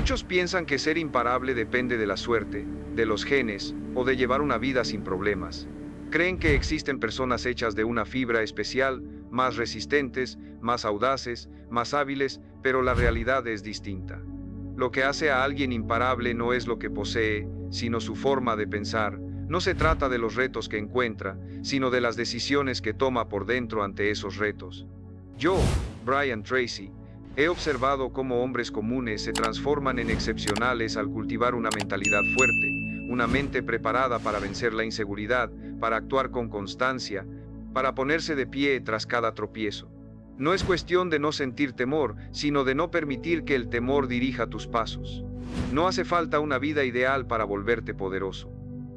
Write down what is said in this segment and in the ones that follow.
Muchos piensan que ser imparable depende de la suerte, de los genes, o de llevar una vida sin problemas. Creen que existen personas hechas de una fibra especial, más resistentes, más audaces, más hábiles, pero la realidad es distinta. Lo que hace a alguien imparable no es lo que posee, sino su forma de pensar. No se trata de los retos que encuentra, sino de las decisiones que toma por dentro ante esos retos. Yo, Brian Tracy, he observado cómo hombres comunes se transforman en excepcionales al cultivar una mentalidad fuerte, una mente preparada para vencer la inseguridad, para actuar con constancia, para ponerse de pie tras cada tropiezo. No es cuestión de no sentir temor, sino de no permitir que el temor dirija tus pasos. No hace falta una vida ideal para volverte poderoso.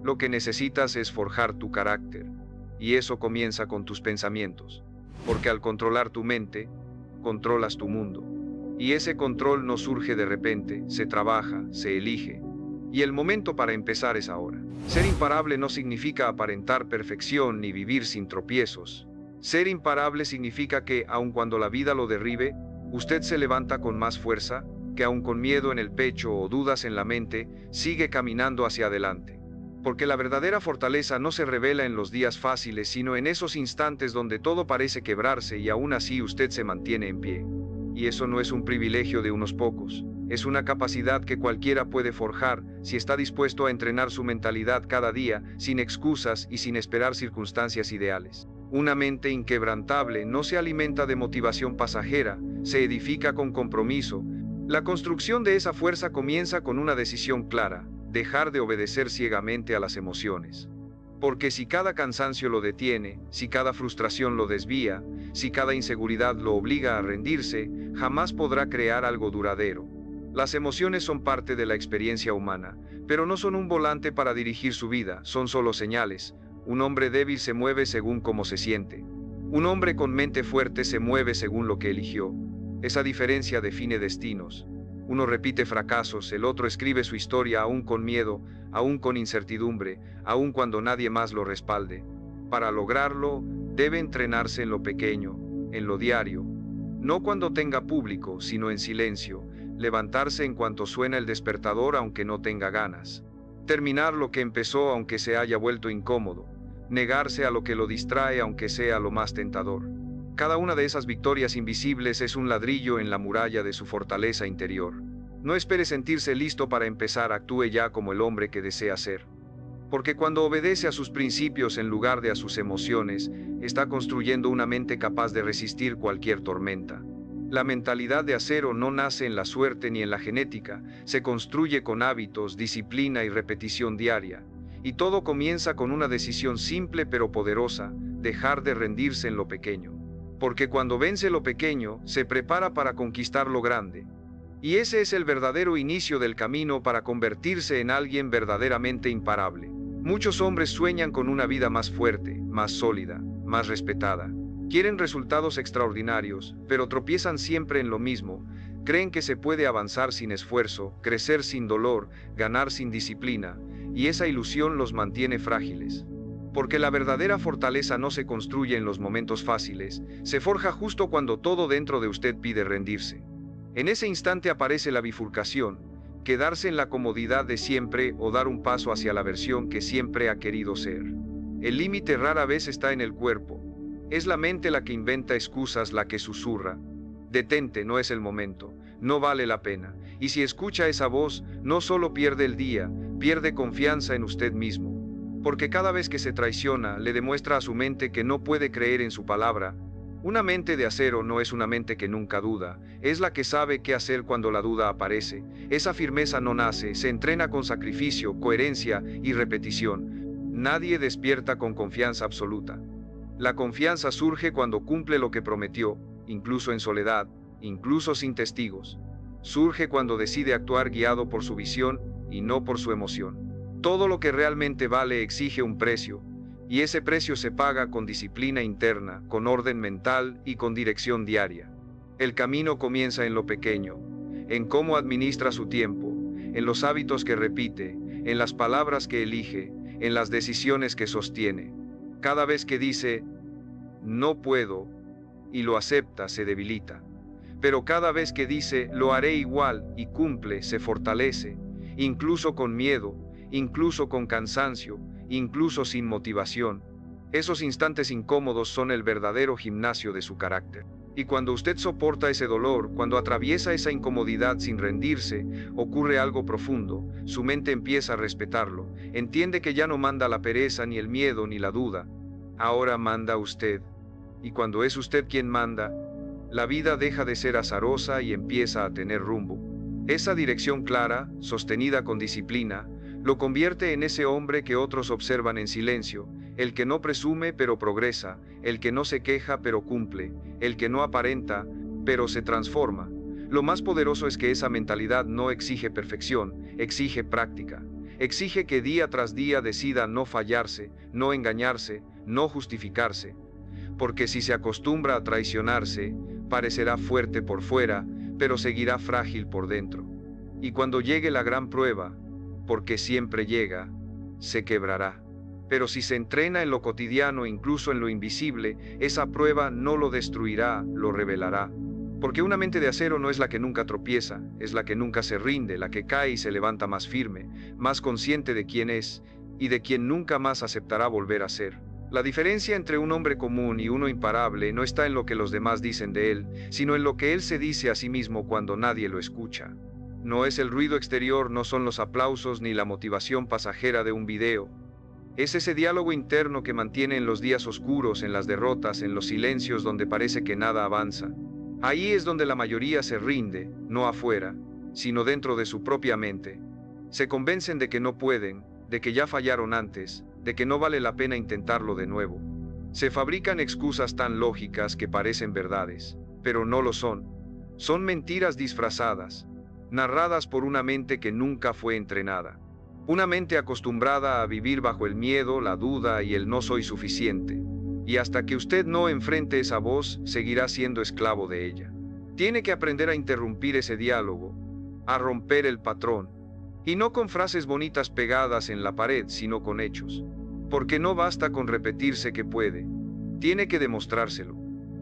Lo que necesitas es forjar tu carácter. Y eso comienza con tus pensamientos. Porque al controlar tu mente, controlas tu mundo. Y ese control no surge de repente, se trabaja, se elige. Y el momento para empezar es ahora. Ser imparable no significa aparentar perfección ni vivir sin tropiezos. Ser imparable significa que, aun cuando la vida lo derribe, usted se levanta con más fuerza, que aun con miedo en el pecho o dudas en la mente, sigue caminando hacia adelante. Porque la verdadera fortaleza no se revela en los días fáciles, sino en esos instantes donde todo parece quebrarse y aún así usted se mantiene en pie. Y eso no es un privilegio de unos pocos, es una capacidad que cualquiera puede forjar si está dispuesto a entrenar su mentalidad cada día, sin excusas y sin esperar circunstancias ideales. Una mente inquebrantable no se alimenta de motivación pasajera, se edifica con compromiso. La construcción de esa fuerza comienza con una decisión clara: dejar de obedecer ciegamente a las emociones. Porque si cada cansancio lo detiene, si cada frustración lo desvía, si cada inseguridad lo obliga a rendirse, jamás podrá crear algo duradero. Las emociones son parte de la experiencia humana, pero no son un volante para dirigir su vida, son solo señales. Un hombre débil se mueve según cómo se siente. Un hombre con mente fuerte se mueve según lo que eligió. Esa diferencia define destinos. Uno repite fracasos, el otro escribe su historia aún con miedo, aún con incertidumbre, aún cuando nadie más lo respalde. Para lograrlo, debe entrenarse en lo pequeño, en lo diario. No cuando tenga público, sino en silencio. Levantarse en cuanto suena el despertador aunque no tenga ganas. Terminar lo que empezó aunque se haya vuelto incómodo. Negarse a lo que lo distrae aunque sea lo más tentador. Cada una de esas victorias invisibles es un ladrillo en la muralla de su fortaleza interior. No espere sentirse listo para empezar, actúe ya como el hombre que desea ser. Porque cuando obedece a sus principios en lugar de a sus emociones, está construyendo una mente capaz de resistir cualquier tormenta. La mentalidad de acero no nace en la suerte ni en la genética, se construye con hábitos, disciplina y repetición diaria. Y todo comienza con una decisión simple pero poderosa: dejar de rendirse en lo pequeño. Porque cuando vence lo pequeño, se prepara para conquistar lo grande. Y ese es el verdadero inicio del camino para convertirse en alguien verdaderamente imparable. Muchos hombres sueñan con una vida más fuerte, más sólida, más respetada. Quieren resultados extraordinarios, pero tropiezan siempre en lo mismo. Creen que se puede avanzar sin esfuerzo, crecer sin dolor, ganar sin disciplina, y esa ilusión los mantiene frágiles. Porque la verdadera fortaleza no se construye en los momentos fáciles, se forja justo cuando todo dentro de usted pide rendirse. En ese instante aparece la bifurcación: quedarse en la comodidad de siempre o dar un paso hacia la versión que siempre ha querido ser. El límite rara vez está en el cuerpo. Es la mente la que inventa excusas, la que susurra: detente, no es el momento, no vale la pena. Y si escucha esa voz, no solo pierde el día, pierde confianza en usted mismo. Porque cada vez que se traiciona, le demuestra a su mente que no puede creer en su palabra. Una mente de acero no es una mente que nunca duda, es la que sabe qué hacer cuando la duda aparece. Esa firmeza no nace, se entrena con sacrificio, coherencia y repetición. Nadie despierta con confianza absoluta. La confianza surge cuando cumple lo que prometió, incluso en soledad, incluso sin testigos. Surge cuando decide actuar guiado por su visión y no por su emoción. Todo lo que realmente vale exige un precio, y ese precio se paga con disciplina interna, con orden mental y con dirección diaria. El camino comienza en lo pequeño, en cómo administra su tiempo, en los hábitos que repite, en las palabras que elige, en las decisiones que sostiene. Cada vez que dice, no puedo, y lo acepta, se debilita. Pero cada vez que dice, lo haré igual, y cumple, se fortalece, incluso con miedo, incluso con cansancio, incluso sin motivación. Esos instantes incómodos son el verdadero gimnasio de su carácter. Y cuando usted soporta ese dolor, cuando atraviesa esa incomodidad sin rendirse, ocurre algo profundo, su mente empieza a respetarlo, entiende que ya no manda la pereza, ni el miedo, ni la duda. Ahora manda usted. Y cuando es usted quien manda, la vida deja de ser azarosa y empieza a tener rumbo. Esa dirección clara, sostenida con disciplina, lo convierte en ese hombre que otros observan en silencio, el que no presume pero progresa, el que no se queja pero cumple, el que no aparenta pero se transforma. Lo más poderoso es que esa mentalidad no exige perfección, exige práctica. Exige que día tras día decida no fallarse, no engañarse, no justificarse. Porque si se acostumbra a traicionarse, parecerá fuerte por fuera, pero seguirá frágil por dentro. Y cuando llegue la gran prueba, porque siempre llega, se quebrará. Pero si se entrena en lo cotidiano, incluso en lo invisible, esa prueba no lo destruirá, lo revelará. Porque una mente de acero no es la que nunca tropieza, es la que nunca se rinde, la que cae y se levanta más firme, más consciente de quién es, y de quien nunca más aceptará volver a ser. La diferencia entre un hombre común y uno imparable no está en lo que los demás dicen de él, sino en lo que él se dice a sí mismo cuando nadie lo escucha. No es el ruido exterior, no son los aplausos ni la motivación pasajera de un video. Es ese diálogo interno que mantiene en los días oscuros, en las derrotas, en los silencios donde parece que nada avanza. Ahí es donde la mayoría se rinde, no afuera, sino dentro de su propia mente. Se convencen de que no pueden, de que ya fallaron antes, de que no vale la pena intentarlo de nuevo. Se fabrican excusas tan lógicas que parecen verdades, pero no lo son. Son mentiras disfrazadas, narradas por una mente que nunca fue entrenada. Una mente acostumbrada a vivir bajo el miedo, la duda y el no soy suficiente. Y hasta que usted no enfrente esa voz, seguirá siendo esclavo de ella. Tiene que aprender a interrumpir ese diálogo, a romper el patrón. Y no con frases bonitas pegadas en la pared, sino con hechos. Porque no basta con repetirse que puede. Tiene que demostrárselo.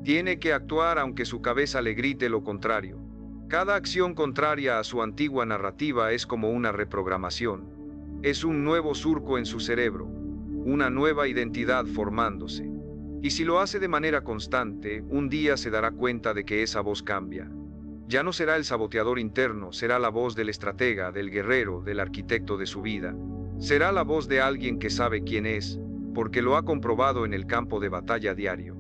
Tiene que actuar aunque su cabeza le grite lo contrario. Cada acción contraria a su antigua narrativa es como una reprogramación. Es un nuevo surco en su cerebro, una nueva identidad formándose. Y si lo hace de manera constante, un día se dará cuenta de que esa voz cambia. Ya no será el saboteador interno, será la voz del estratega, del guerrero, del arquitecto de su vida. Será la voz de alguien que sabe quién es, porque lo ha comprobado en el campo de batalla diario.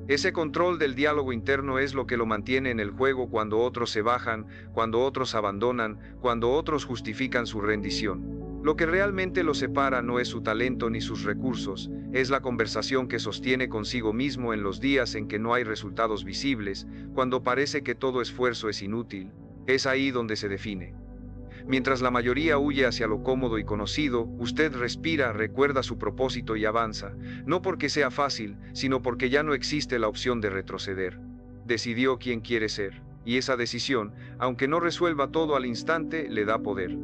Ese control del diálogo interno es lo que lo mantiene en el juego cuando otros se bajan, cuando otros abandonan, cuando otros justifican su rendición. Lo que realmente lo separa no es su talento ni sus recursos, es la conversación que sostiene consigo mismo en los días en que no hay resultados visibles, cuando parece que todo esfuerzo es inútil. Es ahí donde se define. Mientras la mayoría huye hacia lo cómodo y conocido, usted respira, recuerda su propósito y avanza, no porque sea fácil, sino porque ya no existe la opción de retroceder. Decidió quién quiere ser, y esa decisión, aunque no resuelva todo al instante, le da poder.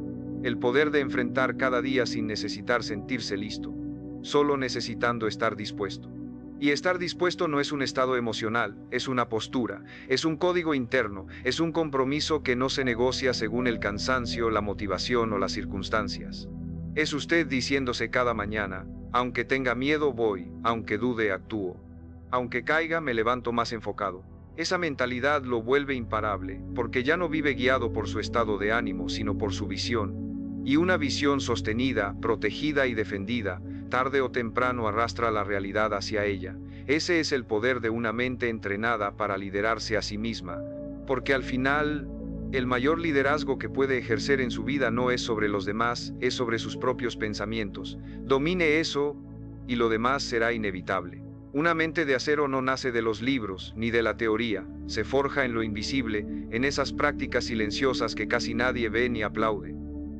El poder de enfrentar cada día sin necesitar sentirse listo, solo necesitando estar dispuesto. Y estar dispuesto no es un estado emocional, es una postura, es un código interno, es un compromiso que no se negocia según el cansancio, la motivación o las circunstancias. Es usted diciéndose cada mañana, aunque tenga miedo voy, aunque dude actúo, aunque caiga me levanto más enfocado. Esa mentalidad lo vuelve imparable, porque ya no vive guiado por su estado de ánimo, sino por su visión. Y una visión sostenida, protegida y defendida, tarde o temprano arrastra la realidad hacia ella. Ese es el poder de una mente entrenada para liderarse a sí misma, porque al final, el mayor liderazgo que puede ejercer en su vida no es sobre los demás, es sobre sus propios pensamientos. Domine eso, y lo demás será inevitable. Una mente de acero no nace de los libros, ni de la teoría, se forja en lo invisible, en esas prácticas silenciosas que casi nadie ve ni aplaude.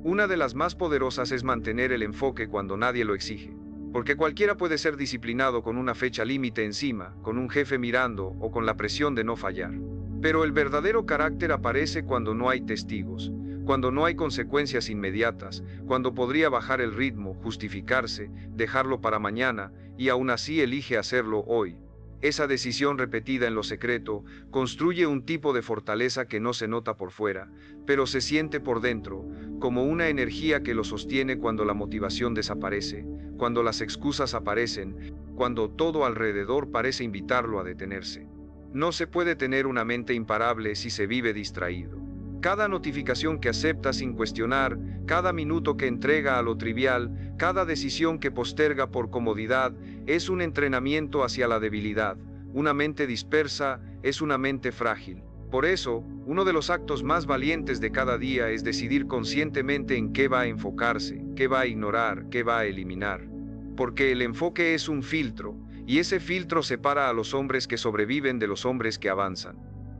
Una de las más poderosas es mantener el enfoque cuando nadie lo exige, porque cualquiera puede ser disciplinado con una fecha límite encima, con un jefe mirando o con la presión de no fallar. Pero el verdadero carácter aparece cuando no hay testigos, cuando no hay consecuencias inmediatas, cuando podría bajar el ritmo, justificarse, dejarlo para mañana, y aún así elige hacerlo hoy. Esa decisión repetida en lo secreto construye un tipo de fortaleza que no se nota por fuera, pero se siente por dentro, como una energía que lo sostiene cuando la motivación desaparece, cuando las excusas aparecen, cuando todo alrededor parece invitarlo a detenerse. No se puede tener una mente imparable si se vive distraído. Cada notificación que acepta sin cuestionar, cada minuto que entrega a lo trivial, cada decisión que posterga por comodidad, es un entrenamiento hacia la debilidad. Una mente dispersa es una mente frágil. Por eso, uno de los actos más valientes de cada día es decidir conscientemente en qué va a enfocarse, qué va a ignorar, qué va a eliminar. Porque el enfoque es un filtro, y ese filtro separa a los hombres que sobreviven de los hombres que avanzan.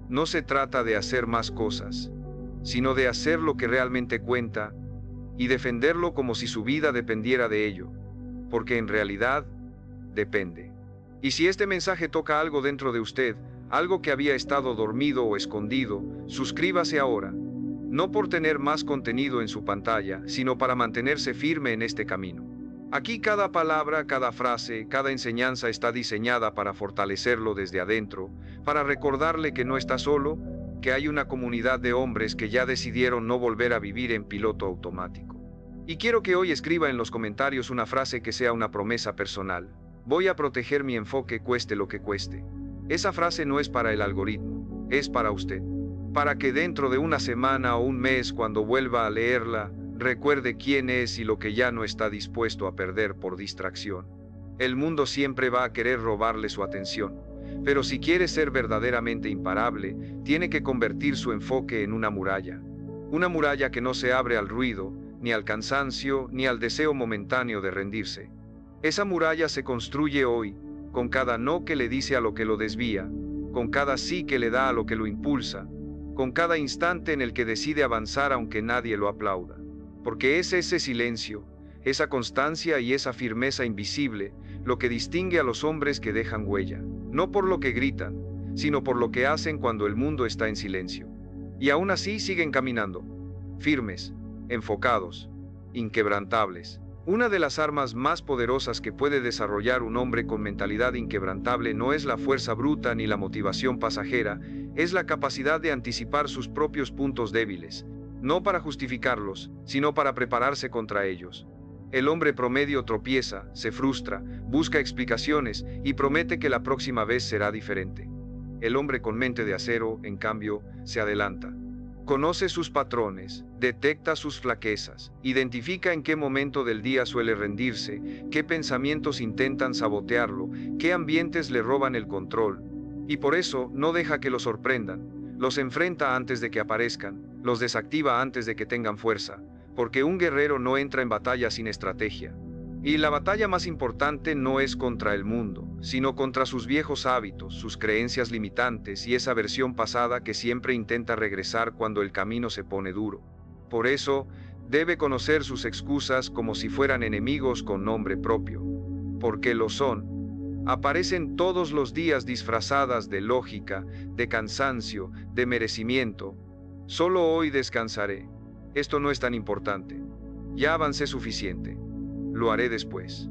No se trata de hacer más cosas, sino de hacer lo que realmente cuenta y defenderlo como si su vida dependiera de ello, porque en realidad depende. Y si este mensaje toca algo dentro de usted, algo que había estado dormido o escondido, suscríbase ahora, no por tener más contenido en su pantalla, sino para mantenerse firme en este camino. Aquí cada palabra, cada frase, cada enseñanza está diseñada para fortalecerlo desde adentro, para recordarle que no está solo, que hay una comunidad de hombres que ya decidieron no volver a vivir en piloto automático. Y quiero que hoy escriba en los comentarios una frase que sea una promesa personal. Voy a proteger mi enfoque cueste lo que cueste. Esa frase no es para el algoritmo, es para usted. Para que dentro de una semana o un mes, cuando vuelva a leerla, recuerde quién es y lo que ya no está dispuesto a perder por distracción. El mundo siempre va a querer robarle su atención. Pero si quiere ser verdaderamente imparable, tiene que convertir su enfoque en una muralla. Una muralla que no se abre al ruido, ni al cansancio, ni al deseo momentáneo de rendirse. Esa muralla se construye hoy, con cada no que le dice a lo que lo desvía, con cada sí que le da a lo que lo impulsa, con cada instante en el que decide avanzar aunque nadie lo aplauda. Porque es ese silencio, esa constancia y esa firmeza invisible, lo que distingue a los hombres que dejan huella. No por lo que gritan, sino por lo que hacen cuando el mundo está en silencio. Y aún así siguen caminando, firmes, enfocados, inquebrantables. Una de las armas más poderosas que puede desarrollar un hombre con mentalidad inquebrantable no es la fuerza bruta ni la motivación pasajera, es la capacidad de anticipar sus propios puntos débiles, no para justificarlos, sino para prepararse contra ellos. El hombre promedio tropieza, se frustra, busca explicaciones y promete que la próxima vez será diferente. El hombre con mente de acero, en cambio, se adelanta. Conoce sus patrones, detecta sus flaquezas, identifica en qué momento del día suele rendirse, qué pensamientos intentan sabotearlo, qué ambientes le roban el control. Y por eso no deja que lo sorprendan, los enfrenta antes de que aparezcan, los desactiva antes de que tengan fuerza. Porque un guerrero no entra en batalla sin estrategia. Y la batalla más importante no es contra el mundo, sino contra sus viejos hábitos, sus creencias limitantes y esa versión pasada que siempre intenta regresar cuando el camino se pone duro. Por eso, debe conocer sus excusas como si fueran enemigos con nombre propio. Porque lo son. Aparecen todos los días disfrazadas de lógica, de cansancio, de merecimiento. Solo hoy descansaré. Esto no es tan importante. Ya avancé suficiente. Lo haré después.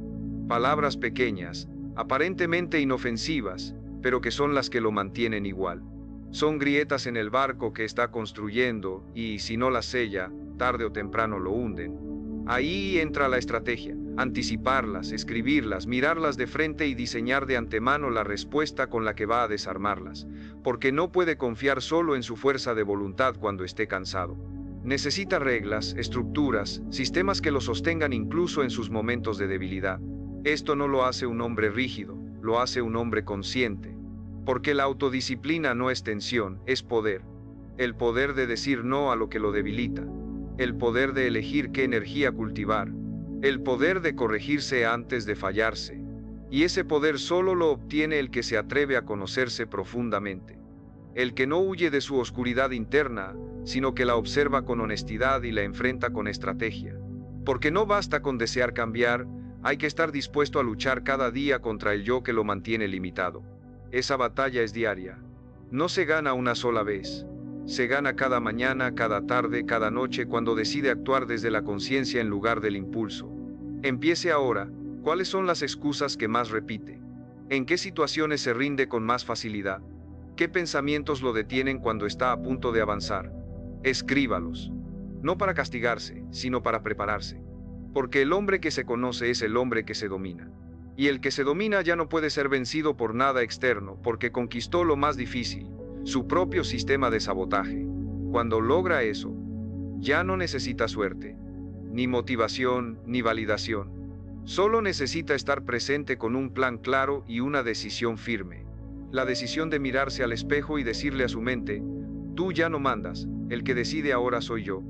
Palabras pequeñas, aparentemente inofensivas, pero que son las que lo mantienen igual. Son grietas en el barco que está construyendo y, si no las sella, tarde o temprano lo hunden. Ahí entra la estrategia, anticiparlas, escribirlas, mirarlas de frente y diseñar de antemano la respuesta con la que va a desarmarlas, porque no puede confiar solo en su fuerza de voluntad cuando esté cansado. Necesita reglas, estructuras, sistemas que lo sostengan incluso en sus momentos de debilidad. Esto no lo hace un hombre rígido, lo hace un hombre consciente. Porque la autodisciplina no es tensión, es poder. El poder de decir no a lo que lo debilita. El poder de elegir qué energía cultivar. El poder de corregirse antes de fallarse. Y ese poder solo lo obtiene el que se atreve a conocerse profundamente. El que no huye de su oscuridad interna, sino que la observa con honestidad y la enfrenta con estrategia. Porque no basta con desear cambiar, hay que estar dispuesto a luchar cada día contra el yo que lo mantiene limitado. Esa batalla es diaria. No se gana una sola vez. Se gana cada mañana, cada tarde, cada noche cuando decide actuar desde la conciencia en lugar del impulso. Empiece ahora. ¿Cuáles son las excusas que más repite? ¿En qué situaciones se rinde con más facilidad? ¿Qué pensamientos lo detienen cuando está a punto de avanzar? Escríbalos. No para castigarse, sino para prepararse. Porque el hombre que se conoce es el hombre que se domina. Y el que se domina ya no puede ser vencido por nada externo, porque conquistó lo más difícil, su propio sistema de sabotaje. Cuando logra eso, ya no necesita suerte, ni motivación, ni validación. Solo necesita estar presente con un plan claro y una decisión firme. La decisión de mirarse al espejo y decirle a su mente: tú ya no mandas, el que decide ahora soy yo.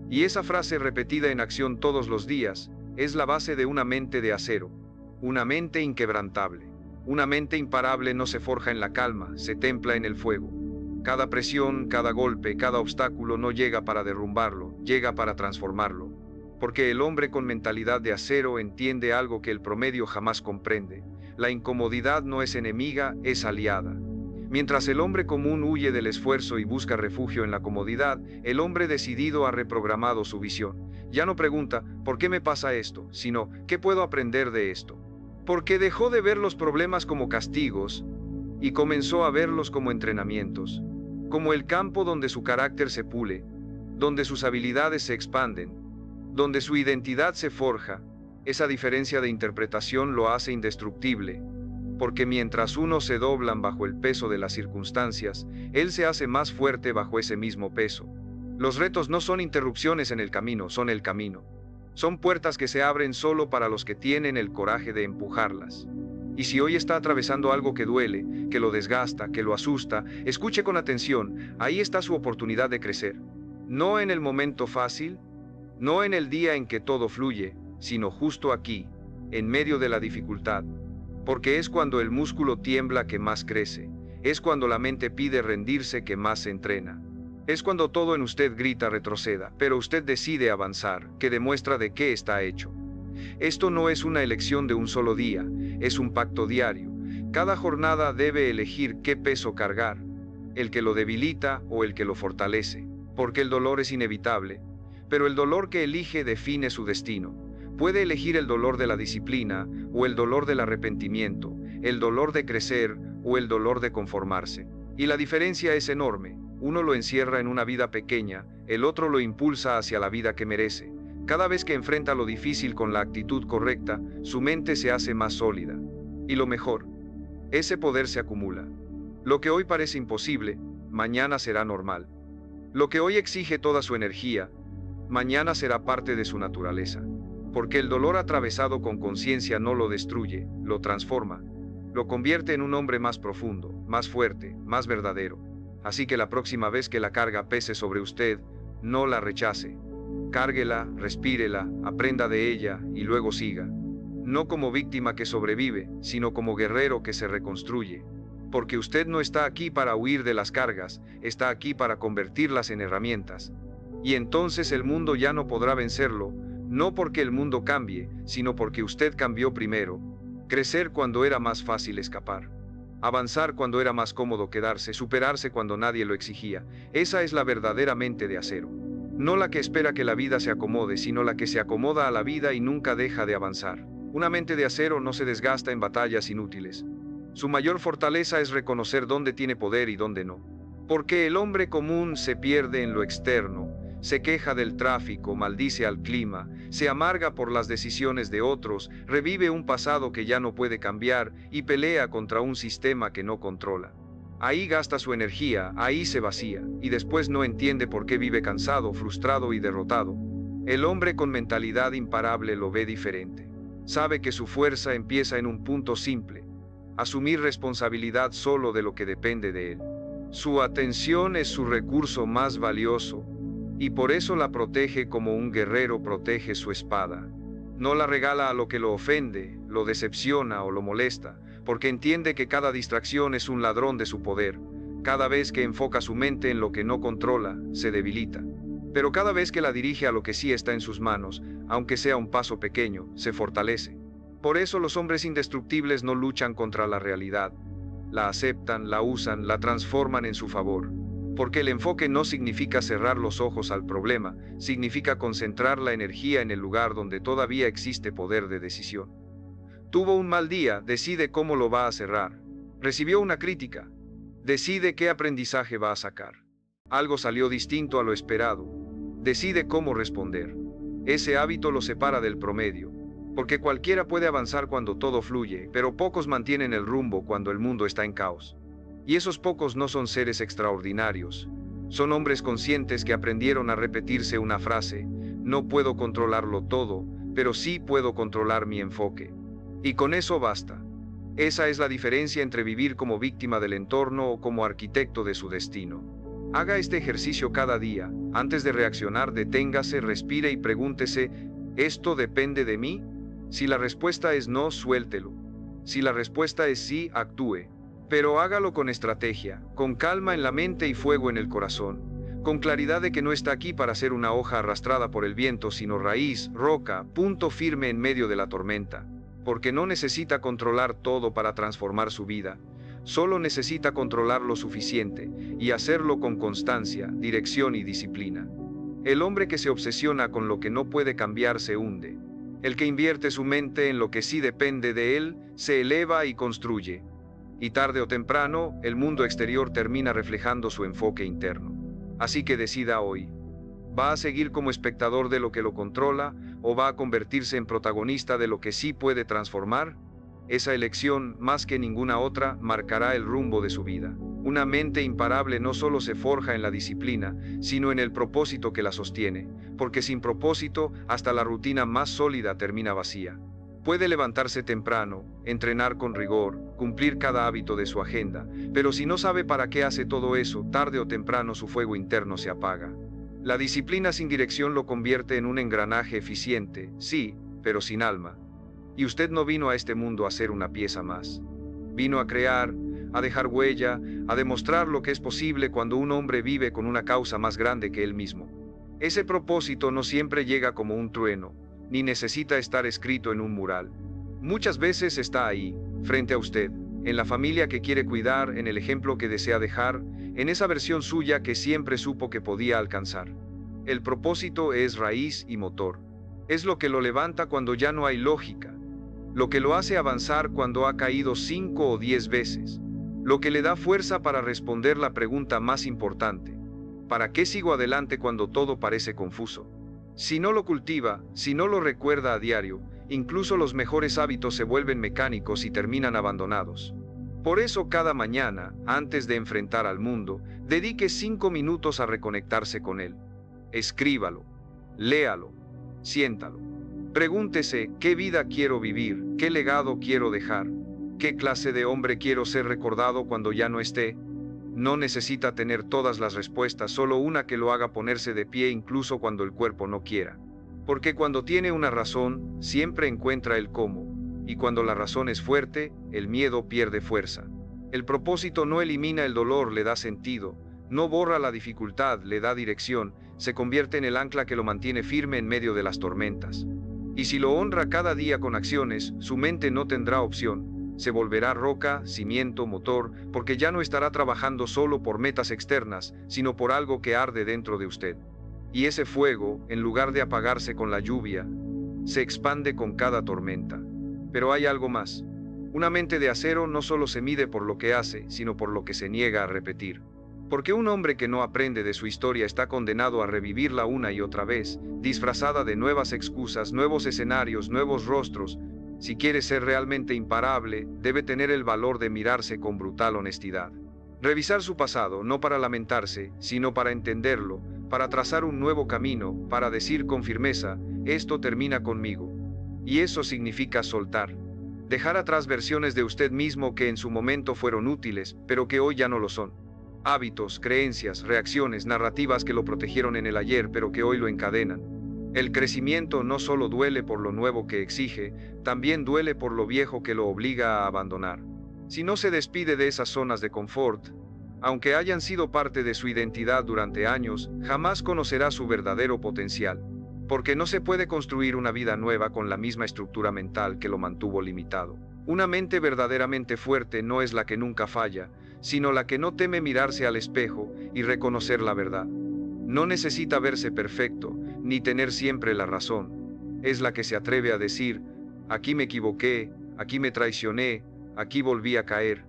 Y esa frase repetida en acción todos los días, es la base de una mente de acero, una mente inquebrantable. Una mente imparable no se forja en la calma, se templa en el fuego. Cada presión, cada golpe, cada obstáculo no llega para derrumbarlo, llega para transformarlo. Porque el hombre con mentalidad de acero entiende algo que el promedio jamás comprende: la incomodidad no es enemiga, es aliada. Mientras el hombre común huye del esfuerzo y busca refugio en la comodidad, el hombre decidido ha reprogramado su visión. Ya no pregunta, ¿por qué me pasa esto?, sino, ¿qué puedo aprender de esto? Porque dejó de ver los problemas como castigos y comenzó a verlos como entrenamientos, como el campo donde su carácter se pule, donde sus habilidades se expanden, donde su identidad se forja. Esa diferencia de interpretación lo hace indestructible, porque mientras unos se doblan bajo el peso de las circunstancias, él se hace más fuerte bajo ese mismo peso. Los retos no son interrupciones en el camino, son el camino. Son puertas que se abren solo para los que tienen el coraje de empujarlas. Y si hoy está atravesando algo que duele, que lo desgasta, que lo asusta, escuche con atención, ahí está su oportunidad de crecer. No en el momento fácil, no en el día en que todo fluye, sino justo aquí, en medio de la dificultad. Porque es cuando el músculo tiembla que más crece, es cuando la mente pide rendirse que más se entrena. Es cuando todo en usted grita retroceda, pero usted decide avanzar, que demuestra de qué está hecho. Esto no es una elección de un solo día, es un pacto diario. Cada jornada debe elegir qué peso cargar, el que lo debilita o el que lo fortalece, porque el dolor es inevitable, pero el dolor que elige define su destino. Puede elegir el dolor de la disciplina, o el dolor del arrepentimiento, el dolor de crecer, o el dolor de conformarse. Y la diferencia es enorme. Uno lo encierra en una vida pequeña, el otro lo impulsa hacia la vida que merece. Cada vez que enfrenta lo difícil con la actitud correcta, su mente se hace más sólida. Y lo mejor, ese poder se acumula. Lo que hoy parece imposible, mañana será normal. Lo que hoy exige toda su energía, mañana será parte de su naturaleza. Porque el dolor atravesado con conciencia no lo destruye, lo transforma. Lo convierte en un hombre más profundo, más fuerte, más verdadero. Así que la próxima vez que la carga pese sobre usted, no la rechace. Cárguela, respírela, aprenda de ella y luego siga. No como víctima que sobrevive, sino como guerrero que se reconstruye. Porque usted no está aquí para huir de las cargas, está aquí para convertirlas en herramientas. Y entonces el mundo ya no podrá vencerlo, no porque el mundo cambie, sino porque usted cambió primero. Crecer cuando era más fácil escapar. Avanzar cuando era más cómodo quedarse, superarse cuando nadie lo exigía. Esa es la verdadera mente de acero. No la que espera que la vida se acomode, sino la que se acomoda a la vida y nunca deja de avanzar. Una mente de acero no se desgasta en batallas inútiles. Su mayor fortaleza es reconocer dónde tiene poder y dónde no. Porque el hombre común se pierde en lo externo, se queja del tráfico, maldice al clima, se amarga por las decisiones de otros, revive un pasado que ya no puede cambiar y pelea contra un sistema que no controla. Ahí gasta su energía, ahí se vacía, y después no entiende por qué vive cansado, frustrado y derrotado. El hombre con mentalidad imparable lo ve diferente. Sabe que su fuerza empieza en un punto simple: asumir responsabilidad solo de lo que depende de él. Su atención es su recurso más valioso, y por eso la protege como un guerrero protege su espada. No la regala a lo que lo ofende, lo decepciona o lo molesta, porque entiende que cada distracción es un ladrón de su poder. Cada vez que enfoca su mente en lo que no controla, se debilita. Pero cada vez que la dirige a lo que sí está en sus manos, aunque sea un paso pequeño, se fortalece. Por eso los hombres indestructibles no luchan contra la realidad. La aceptan, la usan, la transforman en su favor. Porque el enfoque no significa cerrar los ojos al problema, significa concentrar la energía en el lugar donde todavía existe poder de decisión. Tuvo un mal día, decide cómo lo va a cerrar. Recibió una crítica, decide qué aprendizaje va a sacar. Algo salió distinto a lo esperado, decide cómo responder. Ese hábito lo separa del promedio, porque cualquiera puede avanzar cuando todo fluye, pero pocos mantienen el rumbo cuando el mundo está en caos. Y esos pocos no son seres extraordinarios, son hombres conscientes que aprendieron a repetirse una frase: no puedo controlarlo todo, pero sí puedo controlar mi enfoque. Y con eso basta. Esa es la diferencia entre vivir como víctima del entorno o como arquitecto de su destino. Haga este ejercicio cada día. Antes de reaccionar, deténgase, respire y pregúntese: ¿esto depende de mí? Si la respuesta es no, suéltelo. Si la respuesta es sí, actúe. Pero hágalo con estrategia, con calma en la mente y fuego en el corazón, con claridad de que no está aquí para ser una hoja arrastrada por el viento, sino raíz, roca, punto firme en medio de la tormenta. Porque no necesita controlar todo para transformar su vida, solo necesita controlar lo suficiente, y hacerlo con constancia, dirección y disciplina. El hombre que se obsesiona con lo que no puede cambiar se hunde. El que invierte su mente en lo que sí depende de él, se eleva y construye. Y tarde o temprano, el mundo exterior termina reflejando su enfoque interno. Así que decida hoy. ¿Va a seguir como espectador de lo que lo controla, o va a convertirse en protagonista de lo que sí puede transformar? Esa elección, más que ninguna otra, marcará el rumbo de su vida. Una mente imparable no solo se forja en la disciplina, sino en el propósito que la sostiene, porque sin propósito, hasta la rutina más sólida termina vacía. Puede levantarse temprano, entrenar con rigor, cumplir cada hábito de su agenda, pero si no sabe para qué hace todo eso, tarde o temprano su fuego interno se apaga. La disciplina sin dirección lo convierte en un engranaje eficiente, sí, pero sin alma. Y usted no vino a este mundo a ser una pieza más. Vino a crear, a dejar huella, a demostrar lo que es posible cuando un hombre vive con una causa más grande que él mismo. Ese propósito no siempre llega como un trueno, ni necesita estar escrito en un mural. Muchas veces está ahí, frente a usted, en la familia que quiere cuidar, en el ejemplo que desea dejar, en esa versión suya que siempre supo que podía alcanzar. El propósito es raíz y motor. Es lo que lo levanta cuando ya no hay lógica. Lo que lo hace avanzar cuando ha caído 5 o 10 veces. Lo que le da fuerza para responder la pregunta más importante: ¿para qué sigo adelante cuando todo parece confuso? Si no lo cultiva, si no lo recuerda a diario, incluso los mejores hábitos se vuelven mecánicos y terminan abandonados. Por eso cada mañana, antes de enfrentar al mundo, dedique 5 minutos a reconectarse con él. Escríbalo, léalo, siéntalo. Pregúntese: ¿qué vida quiero vivir? ¿Qué legado quiero dejar? ¿Qué clase de hombre quiero ser recordado cuando ya no esté? No necesita tener todas las respuestas, solo una que lo haga ponerse de pie incluso cuando el cuerpo no quiera. Porque cuando tiene una razón, siempre encuentra el cómo. Y cuando la razón es fuerte, el miedo pierde fuerza. El propósito no elimina el dolor, le da sentido. No borra la dificultad, le da dirección. Se convierte en el ancla que lo mantiene firme en medio de las tormentas. Y si lo honra cada día con acciones, su mente no tendrá opción. Se volverá roca, cimiento, motor, porque ya no estará trabajando solo por metas externas, sino por algo que arde dentro de usted. Y ese fuego, en lugar de apagarse con la lluvia, se expande con cada tormenta. Pero hay algo más. Una mente de acero no solo se mide por lo que hace, sino por lo que se niega a repetir. Porque un hombre que no aprende de su historia está condenado a revivirla una y otra vez, disfrazada de nuevas excusas, nuevos escenarios, nuevos rostros. Si quiere ser realmente imparable, debe tener el valor de mirarse con brutal honestidad. Revisar su pasado, no para lamentarse, sino para entenderlo, para trazar un nuevo camino, para decir con firmeza: esto termina conmigo. Y eso significa soltar. Dejar atrás versiones de usted mismo que en su momento fueron útiles, pero que hoy ya no lo son. Hábitos, creencias, reacciones, narrativas que lo protegieron en el ayer, pero que hoy lo encadenan. El crecimiento no solo duele por lo nuevo que exige, también duele por lo viejo que lo obliga a abandonar. Si no se despide de esas zonas de confort, aunque hayan sido parte de su identidad durante años, jamás conocerá su verdadero potencial. Porque no se puede construir una vida nueva con la misma estructura mental que lo mantuvo limitado. Una mente verdaderamente fuerte no es la que nunca falla, sino la que no teme mirarse al espejo y reconocer la verdad. No necesita verse perfecto, ni tener siempre la razón. Es la que se atreve a decir: aquí me equivoqué, aquí me traicioné, aquí volví a caer.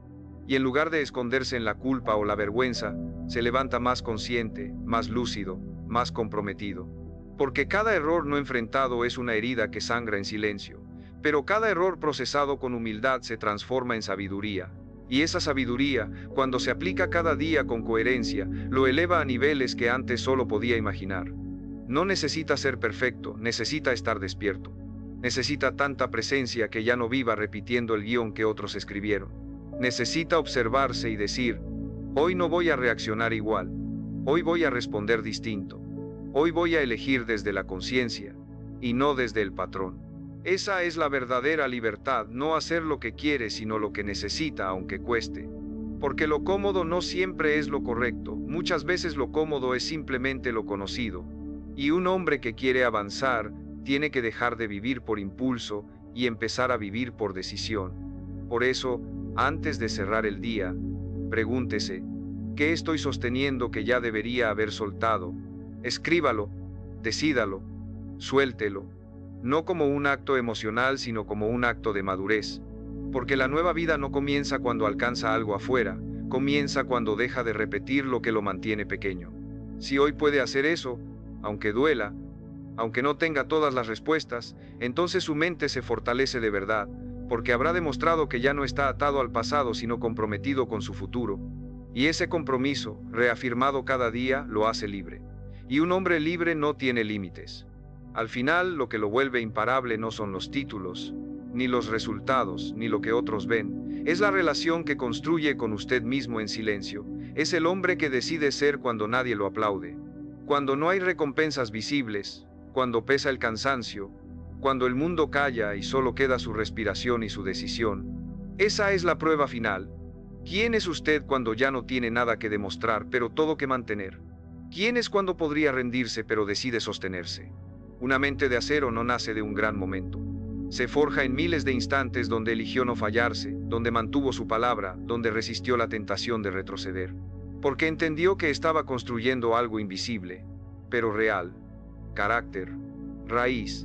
Y en lugar de esconderse en la culpa o la vergüenza, se levanta más consciente, más lúcido, más comprometido. Porque cada error no enfrentado es una herida que sangra en silencio, pero cada error procesado con humildad se transforma en sabiduría. Y esa sabiduría, cuando se aplica cada día con coherencia, lo eleva a niveles que antes solo podía imaginar. No necesita ser perfecto, necesita estar despierto. Necesita tanta presencia que ya no viva repitiendo el guión que otros escribieron. Necesita observarse y decir, hoy no voy a reaccionar igual, hoy voy a responder distinto, hoy voy a elegir desde la conciencia, y no desde el patrón. Esa es la verdadera libertad, no hacer lo que quiere sino lo que necesita aunque cueste. Porque lo cómodo no siempre es lo correcto, muchas veces lo cómodo es simplemente lo conocido. Y un hombre que quiere avanzar, tiene que dejar de vivir por impulso y empezar a vivir por decisión. Por eso, antes de cerrar el día, pregúntese, ¿qué estoy sosteniendo que ya debería haber soltado? Escríbalo, decídalo, suéltelo, no como un acto emocional sino como un acto de madurez. Porque la nueva vida no comienza cuando alcanza algo afuera, comienza cuando deja de repetir lo que lo mantiene pequeño. Si hoy puede hacer eso, aunque duela, aunque no tenga todas las respuestas, entonces su mente se fortalece de verdad, porque habrá demostrado que ya no está atado al pasado sino comprometido con su futuro. Y ese compromiso, reafirmado cada día, lo hace libre. Y un hombre libre no tiene límites. Al final, lo que lo vuelve imparable no son los títulos, ni los resultados, ni lo que otros ven. Es la relación que construye con usted mismo en silencio. Es el hombre que decide ser cuando nadie lo aplaude. Cuando no hay recompensas visibles, cuando pesa el cansancio, cuando el mundo calla y solo queda su respiración y su decisión. Esa es la prueba final. ¿Quién es usted cuando ya no tiene nada que demostrar, pero todo que mantener? ¿Quién es cuando podría rendirse, pero decide sostenerse? Una mente de acero no nace de un gran momento. Se forja en miles de instantes donde eligió no fallarse, donde mantuvo su palabra, donde resistió la tentación de retroceder. Porque entendió que estaba construyendo algo invisible, pero real. Carácter, raíz,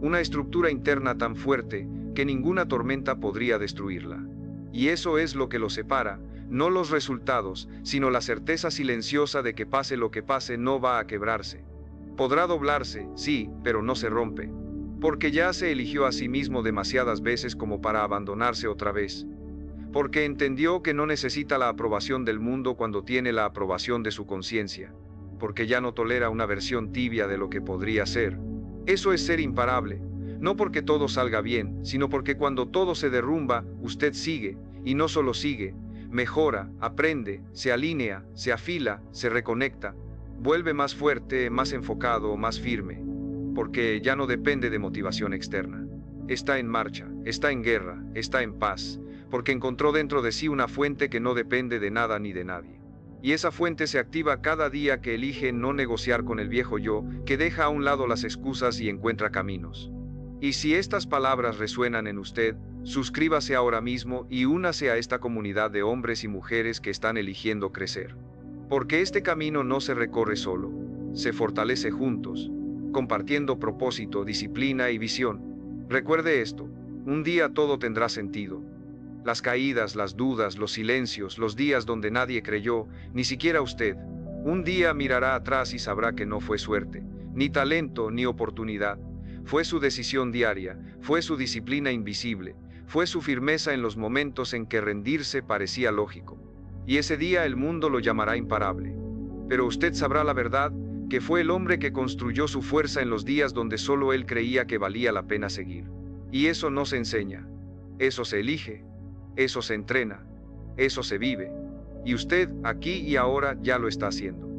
una estructura interna tan fuerte que ninguna tormenta podría destruirla. Y eso es lo que lo separa, no los resultados, sino la certeza silenciosa de que pase lo que pase no va a quebrarse. Podrá doblarse, sí, pero no se rompe. Porque ya se eligió a sí mismo demasiadas veces como para abandonarse otra vez. Porque entendió que no necesita la aprobación del mundo cuando tiene la aprobación de su conciencia. Porque ya no tolera una versión tibia de lo que podría ser. Eso es ser imparable. No porque todo salga bien, sino porque cuando todo se derrumba, usted sigue, y no solo sigue, mejora, aprende, se alinea, se afila, se reconecta, vuelve más fuerte, más enfocado, más firme. Porque ya no depende de motivación externa. Está en marcha, está en guerra, está en paz, porque encontró dentro de sí una fuente que no depende de nada ni de nadie. Y esa fuente se activa cada día que elige no negociar con el viejo yo, que deja a un lado las excusas y encuentra caminos. Y si estas palabras resuenan en usted, suscríbase ahora mismo y únase a esta comunidad de hombres y mujeres que están eligiendo crecer. Porque este camino no se recorre solo, se fortalece juntos, compartiendo propósito, disciplina y visión. Recuerde esto, un día todo tendrá sentido. Las caídas, las dudas, los silencios, los días donde nadie creyó, ni siquiera usted. Un día mirará atrás y sabrá que no fue suerte, ni talento, ni oportunidad. Fue su decisión diaria, fue su disciplina invisible, fue su firmeza en los momentos en que rendirse parecía lógico. Y ese día el mundo lo llamará imparable. Pero usted sabrá la verdad, que fue el hombre que construyó su fuerza en los días donde solo él creía que valía la pena seguir. Y eso no se enseña, eso se elige, eso se entrena, eso se vive. Y usted, aquí y ahora, ya lo está haciendo.